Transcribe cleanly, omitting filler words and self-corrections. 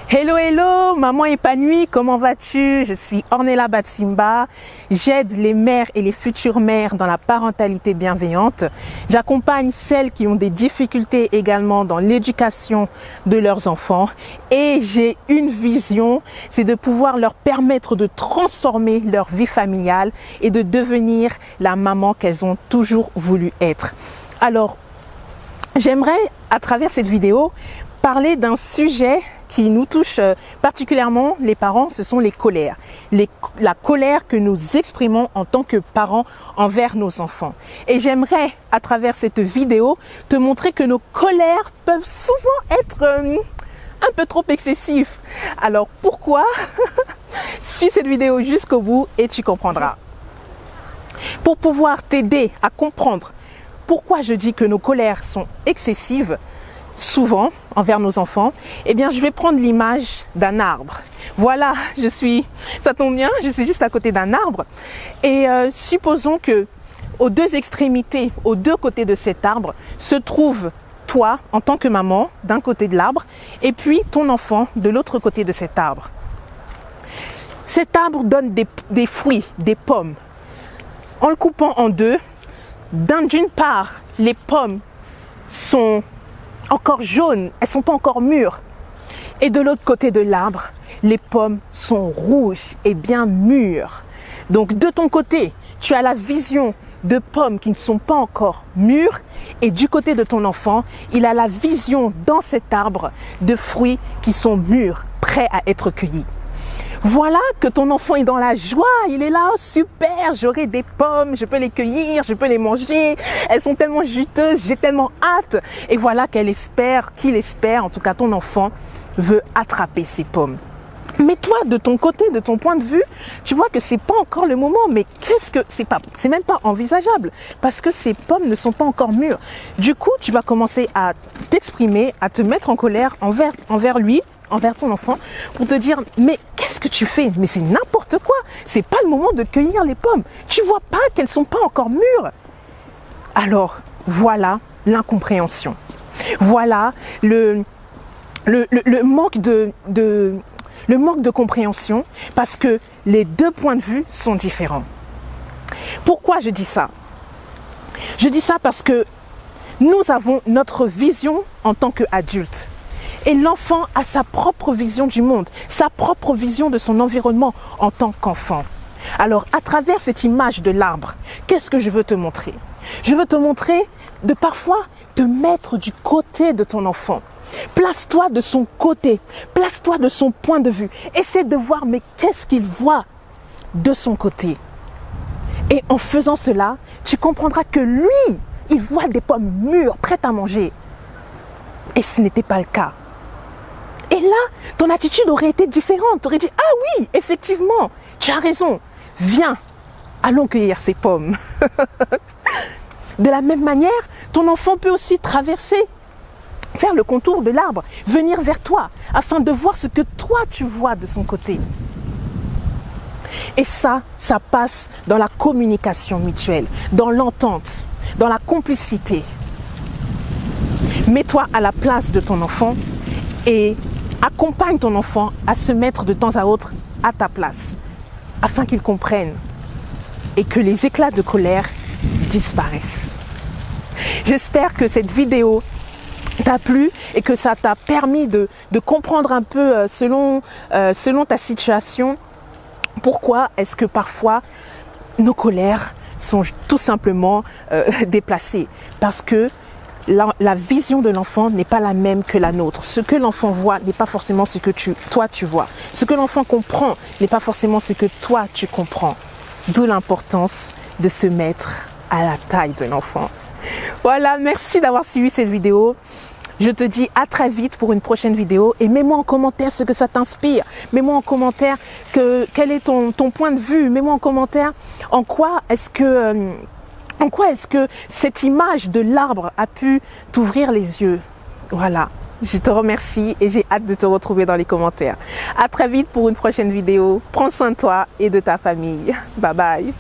Hello, hello, maman épanouie, comment vas-tu? Je suis Ornella Batsimba. J'aide les mères et les futures mères dans la parentalité bienveillante. J'accompagne celles qui ont des difficultés également dans l'éducation de leurs enfants. Et j'ai une vision, c'est de pouvoir leur permettre de transformer leur vie familiale et de devenir la maman qu'elles ont toujours voulu être. Alors, j'aimerais, à travers cette vidéo, parler d'un sujet qui nous touche particulièrement les parents, ce sont les colères. La colère que nous exprimons en tant que parents envers nos enfants. Et j'aimerais, à travers cette vidéo, te montrer que nos colères peuvent souvent être un peu trop excessives. Alors pourquoi? Suis cette vidéo jusqu'au bout et tu comprendras. Pour pouvoir t'aider à comprendre pourquoi je dis que nos colères sont excessives, souvent envers nos enfants, eh bien je vais prendre l'image d'un arbre. Voilà, ça tombe bien, je suis juste à côté d'un arbre et supposons que aux deux extrémités, aux deux côtés de cet arbre se trouve toi en tant que maman d'un côté de l'arbre et puis ton enfant de l'autre côté de cet arbre. Cet arbre donne des fruits, des pommes. En le coupant en deux, d'une part, les pommes sont encore jaunes, elles ne sont pas encore mûres. Et de l'autre côté de l'arbre, les pommes sont rouges et bien mûres. Donc de ton côté, tu as la vision de pommes qui ne sont pas encore mûres et du côté de ton enfant, il a la vision dans cet arbre de fruits qui sont mûrs, prêts à être cueillis. Voilà que ton enfant est dans la joie, il est là, oh, super, j'aurai des pommes, je peux les cueillir, je peux les manger, elles sont tellement juteuses, j'ai tellement hâte. Et voilà qu'il espère, en tout cas ton enfant veut attraper ces pommes. Mais toi, de ton côté, de ton point de vue, tu vois que c'est pas encore le moment, mais c'est même pas envisageable parce que ces pommes ne sont pas encore mûres. Du coup, tu vas commencer à t'exprimer, à te mettre en colère envers lui, envers ton enfant, pour te dire, mais qu'est-ce que tu fais? Mais c'est n'importe quoi. C'est pas le moment de cueillir les pommes. Tu vois pas qu'elles sont pas encore mûres. Alors, voilà l'incompréhension. Voilà le manque le manque de compréhension parce que les deux points de vue sont différents. Pourquoi je dis ça? Je dis ça parce que nous avons notre vision en tant qu'adultes. Et l'enfant a sa propre vision du monde, sa propre vision de son environnement en tant qu'enfant. Alors, à travers cette image de l'arbre, qu'est-ce que je veux te montrer? Je veux te montrer de parfois te mettre du côté de ton enfant. Place-toi de son côté, place-toi de son point de vue. Essaie de voir, mais qu'est-ce qu'il voit de son côté? Et en faisant cela, tu comprendras que lui, il voit des pommes mûres, prêtes à manger. Et ce n'était pas le cas. Et là, ton attitude aurait été différente. Tu aurais dit, ah oui, effectivement, tu as raison. Viens, allons cueillir ces pommes. De la même manière, ton enfant peut aussi faire le contour de l'arbre, venir vers toi, afin de voir ce que toi tu vois de son côté. Et ça passe dans la communication mutuelle, dans l'entente, dans la complicité. Mets-toi à la place de ton enfant et accompagne ton enfant à se mettre de temps à autre à ta place, afin qu'il comprenne et que les éclats de colère disparaissent. J'espère que cette vidéo t'a plu et que ça t'a permis de comprendre un peu selon ta situation, pourquoi est-ce que parfois nos colères sont tout simplement déplacées. Parce que la vision de l'enfant n'est pas la même que la nôtre. Ce que l'enfant voit n'est pas forcément ce que toi tu vois. Ce que l'enfant comprend n'est pas forcément ce que toi tu comprends. D'où l'importance de se mettre à la taille de l'enfant. Voilà, merci d'avoir suivi cette vidéo. Je te dis à très vite pour une prochaine vidéo et mets-moi en commentaire ce que ça t'inspire. Mets-moi en commentaire quel est ton point de vue. Mets-moi en commentaire en quoi est-ce que cette image de l'arbre a pu t'ouvrir les yeux. Voilà, je te remercie et j'ai hâte de te retrouver dans les commentaires. À très vite pour une prochaine vidéo. Prends soin de toi et de ta famille. Bye bye.